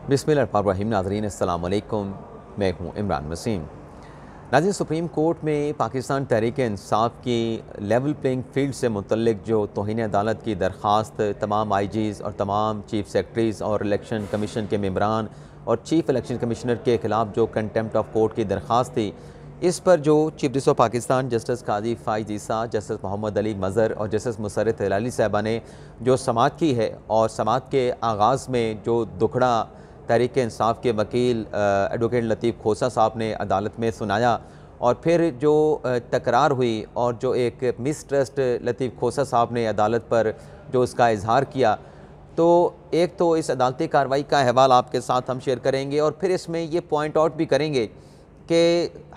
बिस्मिल्लाहिर्रहमानिर्रहीम। नाज़रीन अस्सलाम वालेकुम, मैं हूँ इमरान वसीम। नाज़रीन, सुप्रीम कोर्ट में पाकिस्तान तहरीक इंसाफ की लेवल प्लेइंग फील्ड से मुतल्लिक जो तौहीन अदालत की दरख्वास्त तमाम IGs और तमाम चीफ सेक्रेटरीज़ और इलेक्शन कमीशन के मेंबरान और चीफ इलेक्शन कमिश्नर के ख़िलाफ़ जो कंटेम्प्ट ऑफ कोर्ट की दरख्वास्त थी, इस पर जो chief justice of Pakistan justice Qazi Faez Isa, justice Mohammad Ali Mazhar और जस्टिस मुसर्रत हिलाली साहबा ने जो समाअत की है और समाअत के आगाज़ में जो दुखड़ा तहरीक इंसाफ के वकील एडवोकेट लतीफ़ खोसा साहब ने अदालत में सुनाया और फिर जो तकरार हुई और जो एक मिसट्रस्ट लतीफ़ खोसा साहब ने अदालत पर जो उसका इजहार किया, तो एक तो इस अदालती कार्रवाई का अहवाल आपके साथ हम शेयर करेंगे और फिर इसमें ये पॉइंट आउट भी करेंगे कि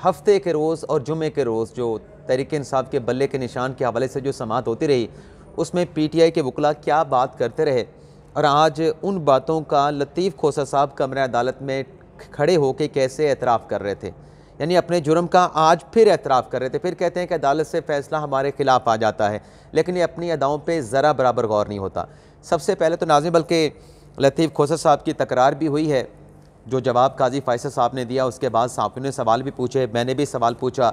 हफ्ते के रोज़ और जुमे के रोज़ जो तहरीक इंसाफ के बल्ले के निशान के हवाले से जो समाअत होती रही, उसमें PTI के वकला क्या बात करते रहे और आज उन बातों का लतीफ़ खोसा साहब कमरा अदालत में खड़े होकर कैसे एतराफ़ कर रहे थे, यानी अपने जुर्म का आज फिर एतराफ़ कर रहे थे। फिर कहते हैं कि अदालत से फ़ैसला हमारे ख़िलाफ़ आ जाता है, लेकिन ये अपनी अदाओं पे ज़रा बराबर गौर नहीं होता। सबसे पहले तो नाज़रीन, बल्कि लतीफ़ खोसा साहब की तकरार भी हुई है, जो जवाब काजी फ़ाइज़ साहब ने दिया, उसके बाद साफ़ियों ने सवाल भी पूछे, मैंने भी सवाल पूछा,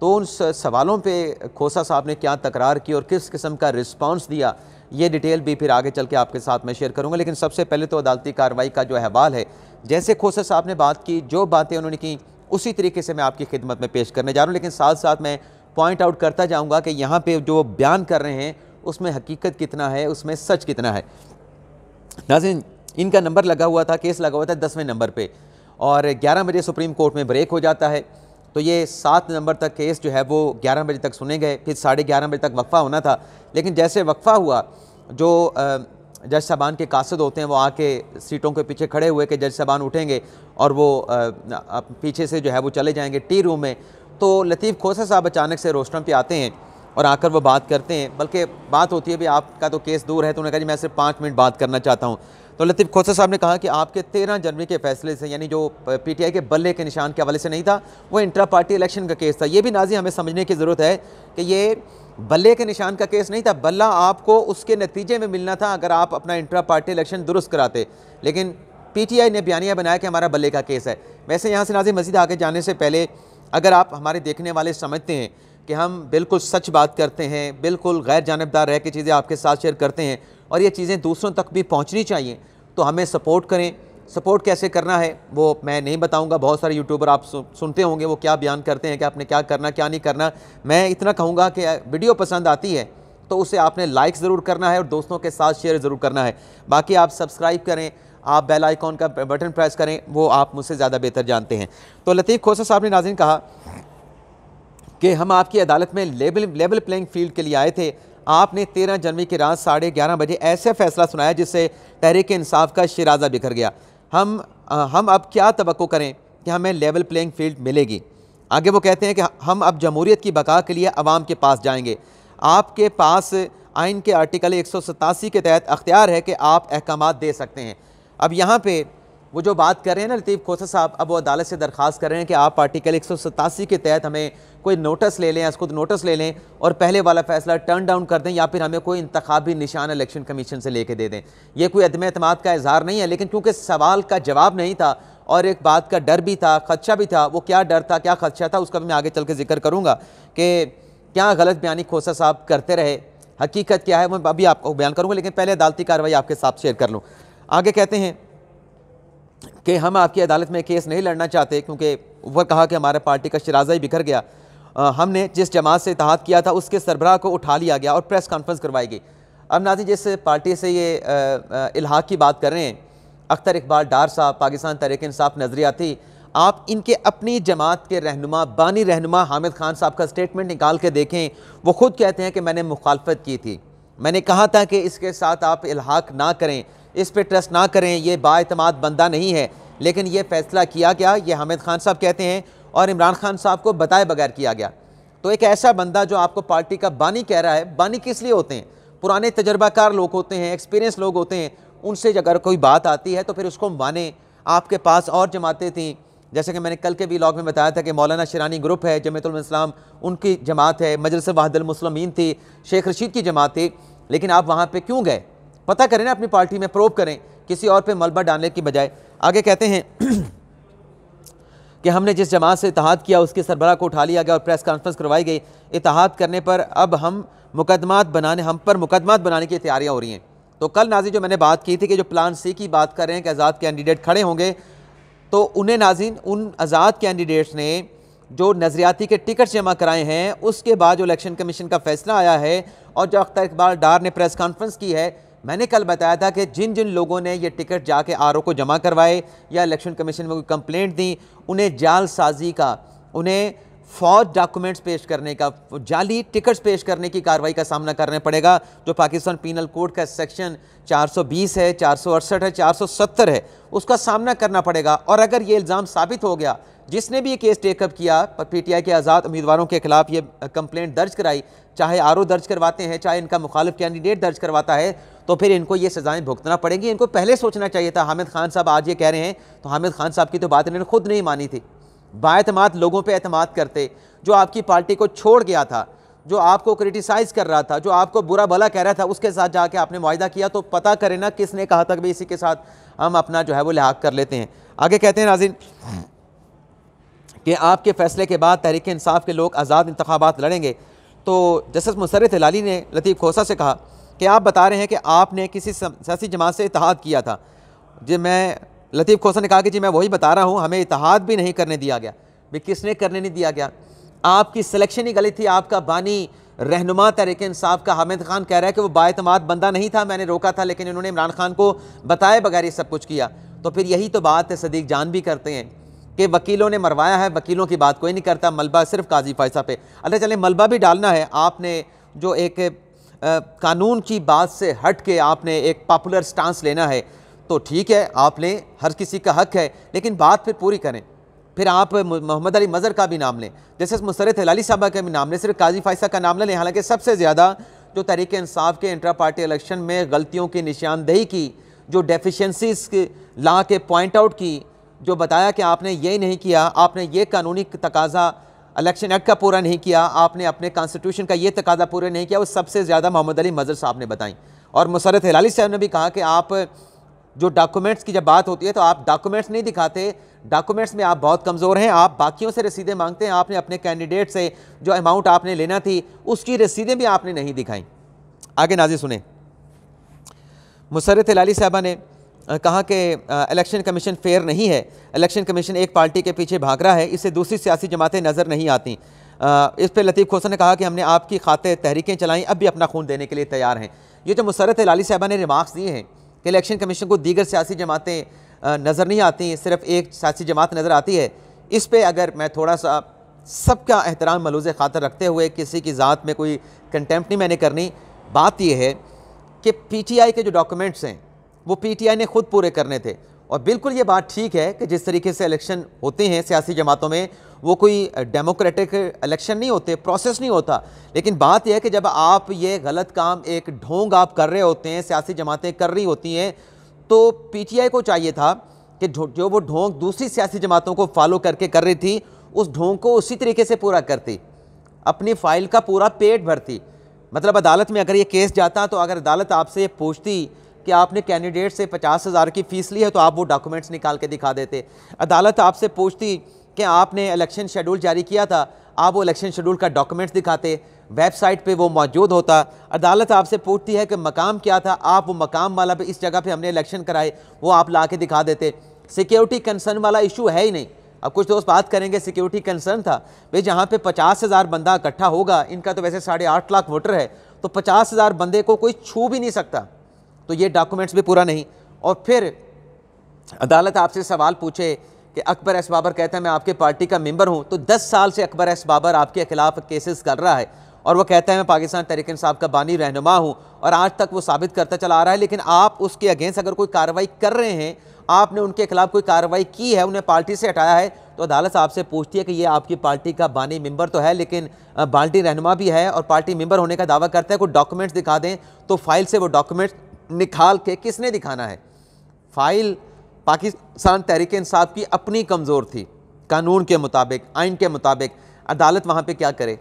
तो उन सवालों पे खोसा साहब ने क्या तकरार की और किस किस्म का रिस्पांस दिया, ये डिटेल भी फिर आगे चल के आपके साथ मैं शेयर करूंगा। लेकिन सबसे पहले तो अदालती कार्रवाई का जो अहवाल है, जैसे खोसा साहब ने बात की, जो बातें उन्होंने की, उसी तरीके से मैं आपकी खिदमत में पेश करने जा रहा हूँ। लेकिन साथ साथ मैं पॉइंट आउट करता जाऊँगा कि यहाँ पर जो बयान कर रहे हैं उसमें हकीकत कितना है, उसमें सच कितना है। नाज़रीन, इनका नंबर लगा हुआ था, केस लगा हुआ था 10वें नंबर पे और 11 बजे सुप्रीम कोर्ट में ब्रेक हो जाता है, तो ये 7 नंबर तक केस जो है वो 11 बजे तक सुने गए, फिर 11:30 बजे तक वक्फ़ा होना था। लेकिन जैसे वक्फ़ा हुआ, जो जज साहबान के कासिद होते हैं वो आके सीटों के पीछे खड़े हुए कि जज साहबान उठेंगे और वो पीछे से जो है वो चले जाएंगे टी रूम में। तो लतीफ़ खोसा साहब अचानक से रोस्टरम पे आते हैं और आकर वो बात करते हैं, बल्कि बात होती है भी आपका तो केस दूर है, तो उन्होंने कहा जी मैं सिर्फ 5 मिनट बात करना चाहता हूँ। तो लतीफ़ खोसा साहब ने कहा कि आपके 13 जनवरी के फैसले से, यानी जो PTI के बल्ले के निशान के हवाले से नहीं था, वो इंट्रा पार्टी इलेक्शन का केस था। ये भी नाज़रीन हमें समझने की ज़रूरत है कि ये बल्ले के निशान का केस नहीं था, बल्ला आपको उसके नतीजे में मिलना था अगर आप अपना इंट्रा पार्टी इलेक्शन दुरुस्त कराते, लेकिन PTI ने बयानिया बनाया कि हमारा बल्ले का केस है। वैसे यहाँ से नाज़रीन मज़ीद आगे जाने से पहले, अगर आप हमारे देखने वाले समझते हैं कि हम बिल्कुल सच बात करते हैं, बिल्कुल गैर जानिबदार रह के चीज़ें आपके साथ शेयर करते हैं और ये चीज़ें दूसरों तक भी पहुंचनी चाहिए, तो हमें सपोर्ट करें। सपोर्ट कैसे करना है वो मैं नहीं बताऊंगा, बहुत सारे यूट्यूबर आप सुनते होंगे वो क्या बयान करते हैं कि आपने क्या करना क्या नहीं करना। मैं इतना कहूँगा कि वीडियो पसंद आती है तो उसे आपने लाइक ज़रूर करना है और दोस्तों के साथ शेयर ज़रूर करना है। बाकी आप सब्सक्राइब करें, आप बेल आइकॉन का बटन प्रेस करें, वो आप मुझसे ज़्यादा बेहतर जानते हैं। तो लतीफ़ खोसा साहब ने नाज़रीन कहा कि हम आपकी अदालत में लेवल प्लेइंग फील्ड के लिए आए थे। आपने 13 जनवरी की रात 11:30 बजे ऐसे फैसला सुनाया जिससे तहरीक इंसाफ का शिराजा बिखर गया। हम अब क्या तवक्को करें कि हमें लेवल प्लेइंग फील्ड मिलेगी। आगे वो कहते हैं कि हम अब जमहूरियत की बका के लिए अवाम के पास जाएंगे। आपके पास आइन के आर्टिकल 187 के तहत अख्तियार है कि आप अहकामात दे सकते हैं। अब यहाँ पे वो जो बात कर रहे हैं ना लतीफ़ खोसा साहब, अब वो अदालत से दरख्वास्त कर रहे हैं कि आप आर्टिकल 187 के तहत हमें कोई नोटिस ले लें, खुद नोटिस ले लें और पहले वाला फैसला टर्न डाउन कर दें, या फिर हमें कोई इंतखाबी निशान इलेक्शन कमीशन से लेके दे दें। ये कोई अदम एतमाद का इजहार नहीं है, लेकिन क्योंकि सवाल का जवाब नहीं था और एक बात का डर भी था, खदशा भी था। वो क्या डर था, क्या खदशा था, उसका भी मैं आगे चल के जिक्र करूँगा कि क्या गलत बयानी खोसा साहब करते रहे, हकीकत क्या है, मैं अभी आपको बयान करूँगा। लेकिन पहले अदालती कार्रवाई आपके साथ शेयर कर लूँ। आगे कहते हैं कि हम आपकी अदालत में केस नहीं लड़ना चाहते क्योंकि ऊपर कहा कि हमारे पार्टी का शिराजा ही बिखर गया। हमने जिस जमात से इत्तेहाद किया था उसके सरबराह को उठा लिया गया और प्रेस कॉन्फ्रेंस करवाई गई। अब नाज़रीन, जिस पार्टी से ये इल्हाक की बात कर रहे हैं, अख्तर इकबाल डार साहब, पाकिस्तान तहरीक इंसाफ नज़रियाती, आप इनके अपनी जमात के रहनुमा बानी रहनुमा हामिद खान साहब का स्टेटमेंट निकाल के देखें। वो खुद कहते हैं कि मैंने मुखालफत की थी, मैंने कहा था कि इसके साथ आप इल्हाक ना करें, इस पर ट्रस्ट ना करें, ये बाएतमाद बंदा नहीं है। लेकिन ये फैसला किया गया, ये हामिद खान साहब कहते हैं, और इमरान खान साहब को बताए बगैर किया गया। तो एक ऐसा बंदा जो आपको पार्टी का बानी कह रहा है, बानी किस लिए होते हैं? पुराने तजर्बाकार लोग होते हैं, एक्सपीरियंस लोग होते हैं, उनसे अगर कोई बात आती है तो फिर उसको माने। आपके पास और जमातें थीं, जैसे कि मैंने कल के व्लॉग में बताया था कि मौलाना शिरानी ग्रुप है, जमीयतुल इस्लाम उनकी जमात है, मजलिस वहदतुल मुस्लिमीन थी, शेख रशीद की जमात थी, लेकिन आप वहाँ पर क्यों गए? पता करें ना, अपनी पार्टी में प्रोब करें, किसी और पे मलबा डालने की बजाय। आगे कहते हैं कि हमने जिस जमात से इत्तेहाद किया उसके सरबराह को उठा लिया गया और प्रेस कॉन्फ्रेंस करवाई गई। इत्तेहाद करने पर अब हम पर मुकदमात बनाने की तैयारियां हो रही हैं। तो कल नाज़रीन जो मैंने बात की थी कि जो प्लान सी की बात कर रहे हैं कि आज़ाद कैंडिडेट खड़े होंगे, तो उन्हें नाज़रीन उन आज़ाद कैंडिडेट्स ने जो नज़रियाती के टिकट जमा कराए हैं उसके बाद जो इलेक्शन कमीशन का फैसला आया है और जो अख्तर इकबाल डार ने प्रेस कॉन्फ्रेंस की है, मैंने कल बताया था कि जिन जिन लोगों ने ये टिकट जाके आरओ को जमा करवाए या इलेक्शन कमीशन में कोई कंप्लेंट दी, उन्हें जालसाजी का, उन्हें फौज डॉक्यूमेंट्स पेश करने का, जाली टिकट्स पेश करने की कार्रवाई का सामना करना पड़ेगा, जो पाकिस्तान पीनल कोड का सेक्शन 420 है, 468 है, 470 है, उसका सामना करना पड़ेगा। और अगर ये इल्ज़ाम साबित हो गया, जिसने भी ये केस टेकअप किया पीटीआई के आज़ाद उम्मीदवारों के खिलाफ ये कंप्लेंट दर्ज कराई, चाहे आरओ दर्ज करवाते हैं, चाहे इनका मुखालिफ कैंडिडेट दर्ज करवाता है, तो फिर इनको ये सज़ाएं भुगतना पड़ेंगी। इनको पहले सोचना चाहिए था। हामिद खान साहब आज ये कह रहे हैं, तो हामिद खान साहब की तो बात इन्होंने खुद नहीं मानी थी। बाएतमाद लोगों पे एतमाद करते, जो आपकी पार्टी को छोड़ गया था, जो आपको क्रिटिसाइज़ कर रहा था, जो आपको बुरा भला कह रहा था, उसके साथ जाके आपने मुआहिदा किया, तो पता करें ना किसने कहा था कि इसी के साथ हम अपना जो है वो लिहाज कर लेते हैं। आगे कहते हैं नाज़रीन कि आपके फैसले के बाद तहरीक इंसाफ के लोग आज़ाद इंतखाबात लड़ेंगे। तो जस्टिस मुसर्रत हिलाली ने लतीफ़ खोसा से कहा कि आप बता रहे हैं कि आपने किसी सियासी जमात से इत्तेहाद किया था। जी, मैं लतीफ़ खोसा ने कहा कि जी मैं वही बता रहा हूँ, हमें इत्तेहाद भी नहीं करने दिया गया। भी किसने करने नहीं दिया गया? आपकी सिलेक्शन ही गलत थी। आपका बानी रहनुमा तहरीक इंसाफ का हामिद खान कह रहा है कि वो बाएतमाद बंदा नहीं था, मैंने रोका था, लेकिन इन्होंने इमरान खान को बताए बगैर ये सब कुछ किया। तो फिर यही तो बात है, सदीक जान भी करते हैं कि वकीलों ने मरवाया है, वकीलों की बात कोई नहीं करता, मलबा सिर्फ काजी फैसा पे। अल्लाह चले मलबा भी डालना है, आपने जो एक कानून की बात से हट के आपने एक पॉपुलर स्टांस लेना है, तो ठीक है, आप लें, हर किसी का हक है, लेकिन बात फिर पूरी करें। फिर आप मोहम्मद अली मज़हर का भी नाम लें, जैसे मुसर्रत हिलाली साहबा का भी नाम लें, सिर्फ काजी फैसा का नाम लें। हालांकि सबसे ज़्यादा जो तहरीक इंसाफ के इंट्रा पार्टी इलेक्शन में गलतियों की निशानदेही की, जो डेफिशेंसीज ला के पॉइंट आउट की, जो बताया कि आपने ये नहीं किया, आपने ये कानूनी तकाजा इलेक्शन एक्ट का पूरा नहीं किया, आपने अपने कॉन्स्टिट्यूशन का ये तकाजा पूरा नहीं किया, वो सबसे ज़्यादा मोहम्मद अली मज़हर साहब ने बताई। और मुसर्रत हिलाली साहब ने भी कहा कि आप जो डॉक्यूमेंट्स की जब बात होती है तो आप डॉक्यूमेंट्स नहीं दिखाते, डॉक्यूमेंट्स में आप बहुत कमज़ोर हैं, आप बाकियों से रसीदें मांगते हैं। आपने अपने कैंडिडेट से जो अमाउंट आपने लेना थी उसकी रसीदें भी आपने नहीं दिखाई। आगे नाज़रीन सुने, मुसर्रत हिलाली साहबा ने कहा कि इलेक्शन कमीशन फेयर नहीं है, इलेक्शन कमीशन एक पार्टी के पीछे भाग रहा है, इससे दूसरी सियासी जमातें नज़र नहीं आती। इस पर लतीफ़ खोसा ने कहा कि हमने आपकी खातिर तहरीकें चलाई, अब भी अपना खून देने के लिए तैयार हैं। ये जो मुसर्रत हिलाली साहबा ने रिमार्क्स दिए हैं कि इलेक्शन कमीशन को दीगर सियासी जमातें नज़र नहीं आती, सिर्फ एक सियासी जमात नज़र आती है, इस पर अगर मैं थोड़ा सा सबका एहतराम मलूज़ ख़ातर रखते हुए, किसी की ज़ात में कोई कंटेम्प्ट नहीं मैंने करनी, बात यह है कि पीटीआई के जो डॉक्यूमेंट्स हैं वो पीटीआई ने खुद पूरे करने थे। और बिल्कुल ये बात ठीक है कि जिस तरीके से इलेक्शन होते हैं सियासी जमातों में, वो कोई डेमोक्रेटिक इलेक्शन नहीं होते, प्रोसेस नहीं होता। लेकिन बात यह है कि जब आप ये गलत काम, एक ढोंग आप कर रहे होते हैं, सियासी जमातें कर रही होती हैं, तो पीटीआई को चाहिए था कि जो वो ढोंग दूसरी सियासी जमातों को फॉलो करके कर रही थी, उस ढोंग को उसी तरीके से पूरा करती, अपनी फाइल का पूरा पेट भरती। मतलब अदालत में अगर ये केस जाता, तो अगर अदालत आपसे ये पूछती कि आपने कैंडिडेट से 50,000 की फ़ीस ली है, तो आप वो डॉक्यूमेंट्स निकाल के दिखा देते। अदालत आपसे पूछती कि आपने इलेक्शन शेड्यूल जारी किया था, आप वो इलेक्शन शेड्यूल का डॉक्यूमेंट्स दिखाते, वेबसाइट पे वो मौजूद होता। अदालत आपसे पूछती है कि मकाम क्या था, आप वो मकाम वाला पे इस जगह पे हमने इलेक्शन कराए, वो आप ला के दिखा देते। सिक्योरिटी कंसर्न वाला इशू है ही नहीं। अब कुछ दोस्त बात करेंगे सिक्योरिटी कंसर्न था, भाई जहाँ पे 50,000 बंदा इकट्ठा होगा, इनका तो वैसे 8.5 लाख वोटर है, तो 50,000 बंदे को कोई छू भी नहीं सकता, तो ये डॉक्यूमेंट्स भी पूरा नहीं। और फिर अदालत आपसे सवाल पूछे कि अकबर एस बाबर कहता है मैं आपके पार्टी का मेंबर हूं, तो 10 साल से अकबर एस बाबर आपके खिलाफ केसेस कर रहा है, और वो कहता है मैं पाकिस्तान तहरीक इंसाफ का बानी रहनुमा हूं, और आज तक वो साबित करता चला आ रहा है। लेकिन आप उसके अगेंस्ट अगर कोई कार्रवाई कर रहे हैं, आपने उनके खिलाफ कोई कार्रवाई की है, उन्हें पार्टी से हटाया है, तो अदालत आपसे पूछती है कि ये आपकी पार्टी का बानी मेंबर तो है, लेकिन पार्टी रहनुमा भी है और पार्टी मेंबर होने का दावा करता है, कोई डॉक्यूमेंट्स दिखा दें। तो फाइल से वो डॉक्यूमेंट्स निकाल के किसने दिखाना है? फाइल पाकिस्तान तहरीक इंसाफ की अपनी कमज़ोर थी, कानून के मुताबिक, आइन के मुताबिक। अदालत वहाँ पे क्या करे?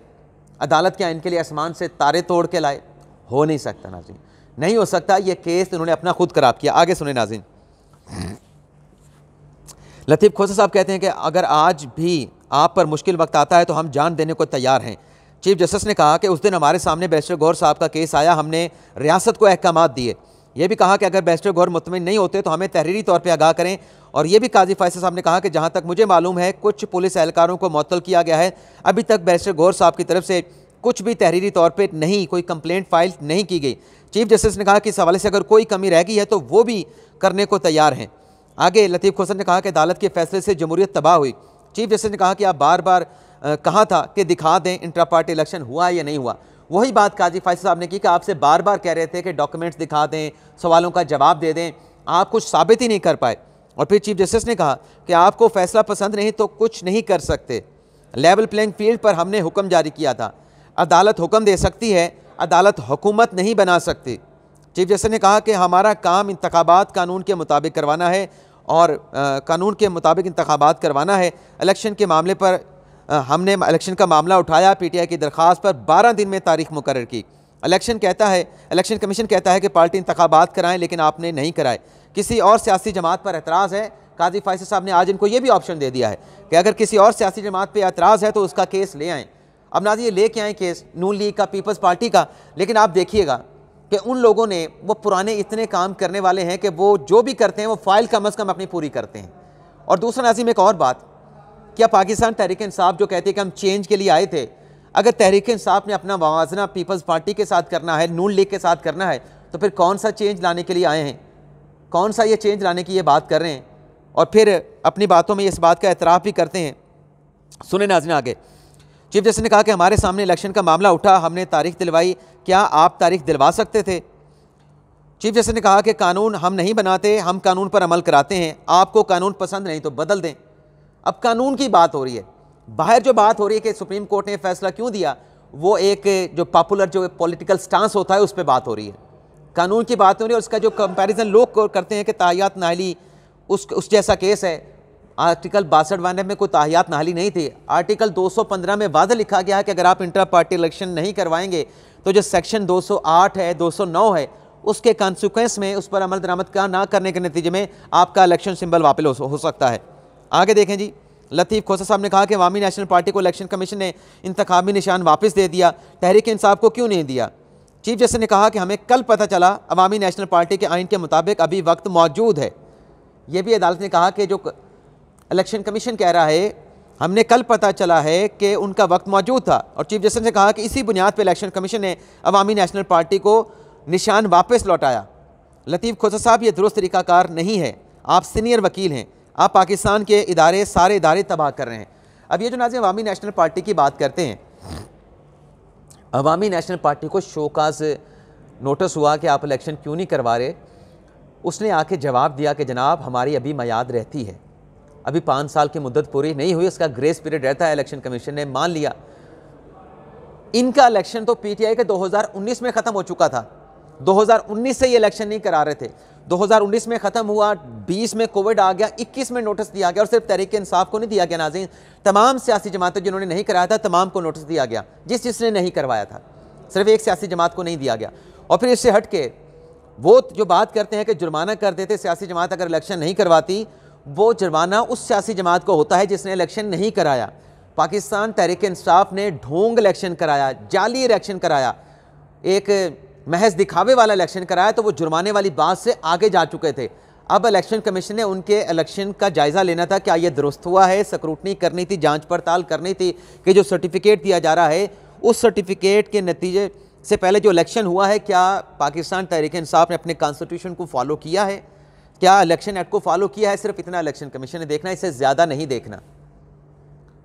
अदालत क्या इनके लिए आसमान से तारे तोड़ के लाए? हो नहीं सकता नाज़रीन, नहीं हो सकता। ये केस उन्होंने अपना खुद खराब किया। आगे सुने नाज़रीन, लतीफ़ खोसा साहब कहते हैं कि अगर आज भी आप पर मुश्किल वक्त आता है तो हम जान देने को तैयार हैं। चीफ जस्टिस ने कहा कि उस दिन हमारे सामने बैरिस्टर गौहर साहब का केस आया, हमने रियासत को अहकामात दिए। ये भी कहा कि अगर बैरिस्टर गौहर मुतमिन नहीं होते तो हमें तहरीरी तौर पर आगाह करें। और ये भी काजी फैसल साहब ने कहा कि जहाँ तक मुझे मालूम है कुछ पुलिस एहलकारों को मुअत्तल किया गया है, अभी तक बैरिस्टर गौहर साहब की तरफ से कुछ भी तहरीरी तौर पर नहीं कोई कंप्लेंट फाइल नहीं की गई। चीफ जस्टिस ने कहा कि इस हवाले से अगर कोई कमी रह गई है तो वो भी करने को तैयार हैं। आगे लतीफ़ खोसा ने कहा कि अदालत के फैसले से जमहूरियत तबाह हुई। चीफ जस्टिस ने कहा कि आप बार बार कहा था कि दिखा दें इंट्रा पार्टी इलेक्शन हुआ या नहीं हुआ। वही बात काजी फैसल साहब ने की कि आपसे बार बार कह रहे थे कि डॉक्यूमेंट्स दिखा दें, सवालों का जवाब दे दें, आप कुछ साबित ही नहीं कर पाए। और फिर चीफ जस्टिस ने कहा कि आपको फैसला पसंद नहीं तो कुछ नहीं कर सकते। लेवल प्लेइंग फील्ड पर हमने हुक्म जारी किया था, अदालत हुक्म दे सकती है, अदालत हुकूमत नहीं बना सकती। चीफ जस्टिस ने कहा कि हमारा काम इंतखाबात कानून के मुताबिक करवाना है और कानून के मुताबिक इंतखाबात करवाना है। इलेक्शन के मामले पर हमने इलेक्शन का मामला उठाया, पीटीआई की दरख्वास्त पर 12 दिन में तारीख मुकर्रर की। इलेक्शन कमीशन कहता है कि पार्टी इंतखाबात कराएं, लेकिन आपने नहीं कराए। किसी और सियासी जमात पर एतराज़ है, काजी फैसल साहब ने आज इनको ये भी ऑप्शन दे दिया है कि अगर किसी और सियासी जमात पर एतराज़ है तो उसका केस ले आएँ। अब नाज़रीन ये लेके आएँ केस नून लीग का, पीपल्स पार्टी का, लेकिन आप देखिएगा कि उन लोगों ने वो पुराने इतने काम करने वाले हैं कि वो जो भी करते हैं वो फाइल कम अज़ कम अपनी पूरी करते हैं। और दूसरा नाज़रीन एक और बात, क्या पाकिस्तान तहरीक इंसाफ जो कहती है कि हम चेंज के लिए आए थे, अगर तहरीक इंसाफ ने अपना मुवाजना पीपल्स पार्टी के साथ करना है, नून लीग के साथ करना है, तो फिर कौन सा चेंज लाने के लिए आए हैं? कौन सा ये चेंज लाने की ये बात कर रहे हैं? और फिर अपनी बातों में इस बात का एतराफ़ भी करते हैं। सुने नाज़रीन आगे, चीफ जस्टिस ने कहा कि हमारे सामने इलेक्शन का मामला उठा, हमने तारीख दिलवाई, क्या आप तारीख दिलवा सकते थे? चीफ जस्टिस ने कहा कि कानून हम नहीं बनाते, हम कानून पर अमल कराते हैं, आपको कानून पसंद नहीं तो बदल दें। अब कानून की बात हो रही है, बाहर जो बात हो रही है कि सुप्रीम कोर्ट ने फैसला क्यों दिया, वो एक जो पॉपुलर जो पॉलिटिकल स्टांस होता है उस पर बात हो रही है, कानून की बात हो रही है। और उसका जो कंपैरिजन लोग करते हैं कि ताहियात नाहली उस जैसा केस है। आर्टिकल 62 में कोई ताहियात नाहली नहीं थी। आर्टिकल 215 में वादा लिखा गया है कि अगर आप इंटर पार्टी इलेक्शन नहीं करवाएंगे तो जो सेक्शन 208 है, 209 है, उसके कॉन्सिक्वेंस में उस पर अमल दरामद का ना करने के नतीजे में आपका इलेक्शन सिंबल वापस हो सकता है। आगे देखें जी, लतीफ़ खोसा साहब ने कहा कि अवामी नेशनल पार्टी को इलेक्शन कमीशन ने इंतखाबी निशान वापस दे दिया, तहरीक इंसाफ को क्यों नहीं दिया? चीफ जस्टिस ने कहा कि हमें कल पता चला अवामी नेशनल पार्टी के आइन के मुताबिक अभी वक्त मौजूद है। यह भी अदालत ने कहा कि जो इलेक्शन कमीशन कह रहा है हमने कल पता चला है कि उनका वक्त मौजूद था। और चीफ जस्टिस ने कहा कि इसी बुनियाद पर इलेक्शन कमीशन ने अवामी नेशनल पार्टी को निशान वापस लौटाया। लतीफ़ खोसा साहब ये दुरुस्त तरीक़ाकार नहीं है, आप सीनियर वकील हैं, आप पाकिस्तान के इदारे सारे इदारे तबाह कर रहे हैं। अब ये जो नाज़रीन अवामी नेशनल पार्टी की बात करते हैं, अवामी नेशनल पार्टी को शोकाज नोटिस हुआ कि आप इलेक्शन क्यों नहीं करवा रहे। उसने आके जवाब दिया कि जनाब हमारी अभी मियाद रहती है, अभी 5 साल की मुद्दत पूरी नहीं हुई, उसका ग्रेस पीरियड रहता है। इलेक्शन कमीशन ने मान लिया। इनका इलेक्शन तो पीटीआई के 2019 में ख़त्म हो चुका था, 2019 से ये इलेक्शन नहीं करा रहे थे। 2019 में ख़त्म हुआ, 20 में कोविड आ गया, 21 में नोटिस दिया गया। और सिर्फ तहरीक इंसाफ को नहीं दिया गया नाज़रीन, तमाम सियासी जमातें जिन्होंने नहीं कराया था तमाम को नोटिस दिया गया। जिसने नहीं करवाया था, सिर्फ एक सियासी जमात को नहीं दिया गया। और फिर इससे हट के वो जो बात करते हैं कि जुर्माना कर देते सियासी जमात अगर इलेक्शन नहीं करवाती, वो जुर्माना उस सियासी जमात को होता है जिसने इलेक्शन नहीं कराया। पाकिस्तान तहरीक इंसाफ ने ढोंग इलेक्शन कराया, जाली इलेक्शन कराया, एक महज दिखावे वाला इलेक्शन कराया, तो वो जुर्माने वाली बात से आगे जा चुके थे। अब इलेक्शन कमीशन ने उनके इलेक्शन का जायज़ा लेना था, क्या ये दुरुस्त हुआ है, स्क्रूटनी करनी थी, जांच पड़ताल करनी थी कि जो सर्टिफिकेट दिया जा रहा है उस सर्टिफिकेट के नतीजे से पहले जो इलेक्शन हुआ है, क्या पाकिस्तान तहरीक इंसाफ ने अपने कॉन्स्टिट्यूशन को फॉलो किया है, क्या इलेक्शन एक्ट को फॉलो किया है। सिर्फ इतना इलेक्शन कमीशन ने देखना, इससे ज़्यादा नहीं देखना।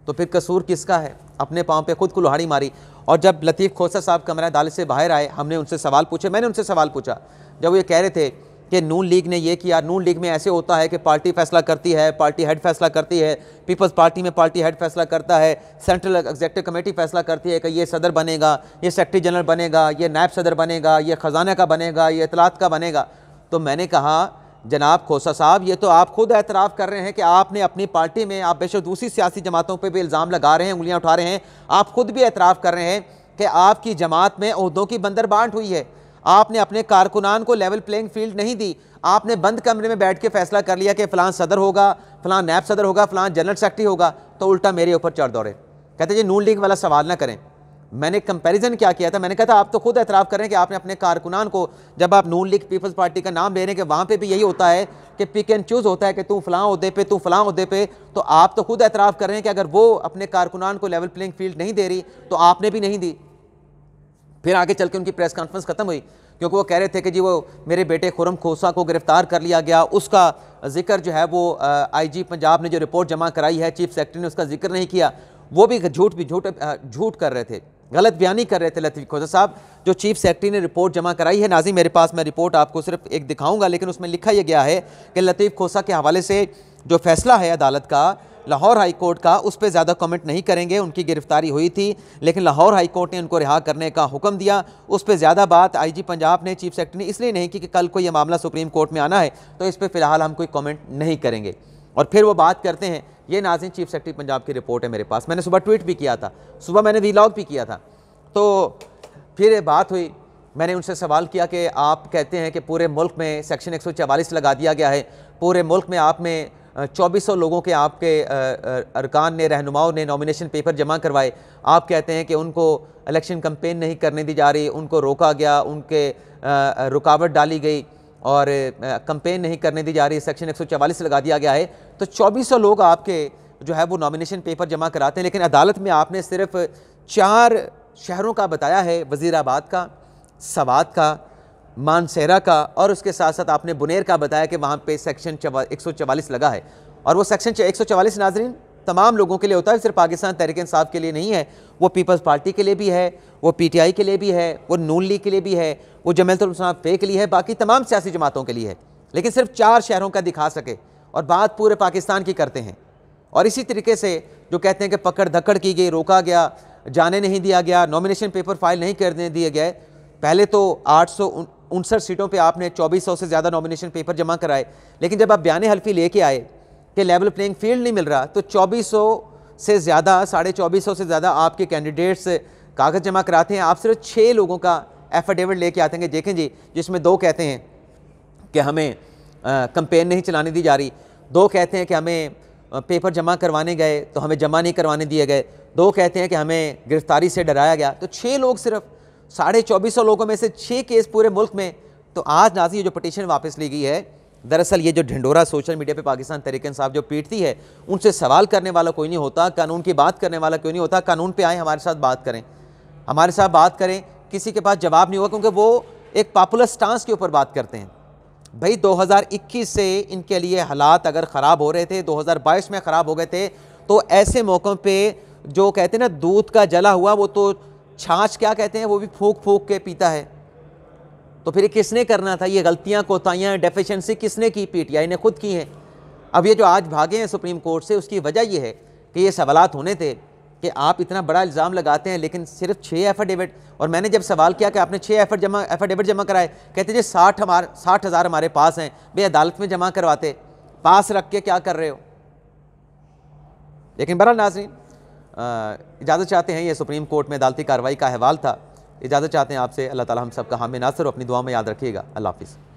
तो फिर कसूर किसका है? अपने पाँव पे खुद कुल्हाड़ी मारी। और जब लतीफ़ खोसा साहब कमरा अदालत से बाहर आए, हमने उनसे सवाल पूछे, मैंने उनसे सवाल पूछा जब वो ये कह रहे थे कि नून लीग ने ये किया, नून लीग में ऐसे होता है कि पार्टी फैसला करती है, पार्टी हेड फैसला करती है, पीपल्स पार्टी में पार्टी हेड फैसला करता है, सेंट्रल एग्जीक्यूटिव कमेटी फैसला करती है कि ये सदर बनेगा, ये सेक्रेटरी जनरल बनेगा, ये नायब सदर बनेगा, ये ख़जाना का बनेगा, ये इतलात का बनेगा। तो मैंने कहा जनाब खोसा साहब, ये तो आप खुद एतराफ़ कर रहे हैं कि आपने अपनी पार्टी में, आप बेशक दूसरी सियासी जमातों पे भी इल्ज़ाम लगा रहे हैं, उंगलियां उठा रहे हैं, आप खुद भी एतराफ़ कर रहे हैं कि आपकी जमात में ओहदों की बंदरबांट हुई है। आपने अपने कारकुनान को लेवल प्लेइंग फील्ड नहीं दी, आपने बंद कमरे में बैठ के फैसला कर लिया कि फ़लाँ सदर होगा, फ़लाँ नैब सदर होगा, फ़लाँ जनरल सेक्रेटरी होगा, तो उल्टा मेरे ऊपर चढ़ दौड़े। कहते जी नून लीग वाला सवाल ना करें। मैंने कंपैरिजन क्या किया था, मैंने कहा था आप तो खुद एतराफ़ कर रहे हैं कि आपने अपने कारकुनान को, जब आप नून लीग पीपल्स पार्टी का नाम ले रहे हैं कि वहाँ पे भी यही होता है कि पिक एंड चूज़ होता है कि तू फ़लाँ ओहदे पे, तू फ़लाँ ओहदे पे, तो आप तो खुद एतराफ़ कर रहे हैं कि अगर वो अपने कारकुनान को लेवल प्लेइंग फील्ड नहीं दे रही तो आपने भी नहीं दी। फिर आगे चल के उनकी प्रेस कॉन्फ्रेंस खत्म हुई क्योंकि वो कह रहे थे कि जी वो मेरे बेटे खुरम खोसा को गिरफ्तार कर लिया गया, उसका जिक्र जो है वो आईजी पंजाब ने जो रिपोर्ट जमा कराई है, चीफ सेक्रेटरी ने उसका जिक्र नहीं किया। वो भी झूठ कर रहे थे, गलत बयानी कर रहे थे लतीफ़ खोसा साहब। जो चीफ सेक्रेटरी ने रिपोर्ट जमा कराई है नाज़रीन मेरे पास, मैं रिपोर्ट आपको सिर्फ एक दिखाऊंगा, लेकिन उसमें लिखा यह गया है कि लतीफ़ खोसा के हवाले से जो फैसला है अदालत का, लाहौर हाई कोर्ट का, उस पर ज़्यादा कमेंट नहीं करेंगे। उनकी गिरफ्तारी हुई थी लेकिन लाहौर हाई कोर्ट ने उनको रिहा करने का हुक्म दिया, उस पर ज़्यादा बात आईजी पंजाब ने, चीफ सेक्रेटरी ने इसलिए नहीं की कि कल को यह मामला सुप्रीम कोर्ट में आना है तो इस पर फ़िलहाल हम कोई कमेंट नहीं करेंगे। और फिर वो बात करते हैं, ये नाज़रीन चीफ सेक्रेटरी पंजाब की रिपोर्ट है मेरे पास, मैंने सुबह ट्वीट भी किया था, सुबह मैंने वीलॉग भी किया था। तो फिर ये बात हुई, मैंने उनसे सवाल किया कि आप कहते हैं कि पूरे मुल्क में सेक्शन 144 लगा दिया गया है, पूरे मुल्क में आप में 2400 लोगों के आपके अरकान ने, रहनुमाओं ने नॉमिनेशन पेपर जमा करवाए, आप कहते हैं कि उनको इलेक्शन कैंपेन नहीं करने दी जा रही, उनको रोका गया, उनके रुकावट डाली गई और कैंपेन नहीं करने दी जा रही, सेक्शन 144 लगा दिया गया है, तो 2400 लोग आपके जो है वो नॉमिनेशन पेपर जमा कराते हैं, लेकिन अदालत में आपने सिर्फ 4 शहरों का बताया है, वज़ीराबाद का, सवात का, मानसेरा का, और उसके साथ साथ आपने बुनेर का बताया कि वहाँ पे सेक्शन 144 लगा है। और वो सेक्शन 144 नाज़रीन तमाम लोगों के लिए होता है, सिर्फ पाकिस्तान तहरीक इंसाफ के लिए नहीं है, वो पीपल्स पार्टी के लिए भी है, वो PTI के लिए भी है, वो नून लीग के लिए भी है, वो जमात उल पे के लिए है, बाकी तमाम सियासी जमातों के लिए है, लेकिन सिर्फ 4 शहरों का दिखा सके और बात पूरे पाकिस्तान की करते हैं। और इसी तरीके से जो कहते हैं कि पकड़ धक्कड़ की गई, रोका गया, जाने नहीं दिया गया, नॉमिनेशन पेपर फाइल नहीं करने दिए गए। पहले तो 859 सीटों पे आपने 2400 से ज़्यादा नॉमिनेशन पेपर जमा कराए, लेकिन जब आप बयान हल्फी लेके आए कि लेवल प्लेइंग फील्ड नहीं मिल रहा, तो 2400 से ज़्यादा, 2450 से ज़्यादा आपके कैंडिडेट्स कागज़ जमा कराते हैं। आप सिर्फ 6 लोगों का एफिडेविट लेके आते हैं, देखें जी, जिसमें 2 कहते हैं कि हमें कैंपेन नहीं चलाने दी जा रही, 2 कहते हैं कि हमें पेपर जमा करवाने गए तो हमें जमा नहीं करवाने दिए गए, 2 कहते हैं कि हमें गिरफ्तारी से डराया गया। तो 6 लोग, सिर्फ 2450 लोगों में से 6 केस पूरे मुल्क में। तो आज नाज़रीन ये जो पटिशन वापस ली गई है, दरअसल ये जो ढिंडोरा सोशल मीडिया पे पाकिस्तान तहरीक इंसाफ जो पीटती है, उनसे सवाल करने वाला कोई नहीं होता, कानून की बात करने वाला कोई नहीं होता। कानून पे आए, हमारे साथ बात करें, हमारे साथ बात करें, किसी के पास जवाब नहीं होगा, क्योंकि वो एक पॉपुलर स्टांस के ऊपर बात करते हैं। भाई 2021 से इनके लिए हालात अगर ख़राब हो रहे थे, 2022 में ख़राब हो गए थे, तो ऐसे मौक़ों पे जो कहते हैं ना दूध का जला हुआ, वो तो छाछ क्या कहते हैं, वो भी फूंक फूंक के पीता है। तो फिर किसने करना था ये गलतियां, कोताहियां, डेफिशिएंसी किसने की? PTI ने खुद की हैं। अब ये जो आज भागे हैं सुप्रीम कोर्ट से, उसकी वजह ये है कि ये सवालात होने थे कि आप इतना बड़ा इल्ज़ाम लगाते हैं लेकिन सिर्फ 6 एफिडेविट। और मैंने जब सवाल किया कि आपने 6 एफिडेविट जमा कराए, कहते जी 60,000 हमारे पास हैं। भाई अदालत में जमा करवाते, पास रख के क्या कर रहे हो? लेकिन बहरहाल नाज़रीन, इजाज़त चाहते हैं, ये सुप्रीम कोर्ट में अदालती कार्रवाई का अहवाल था। इजाज़त चाहते हैं आपसे। अल्लाह ताला हम सब का हामी नासिर, अपनी दुआ में याद रखिएगा। अल्लाह हाफ़िज़।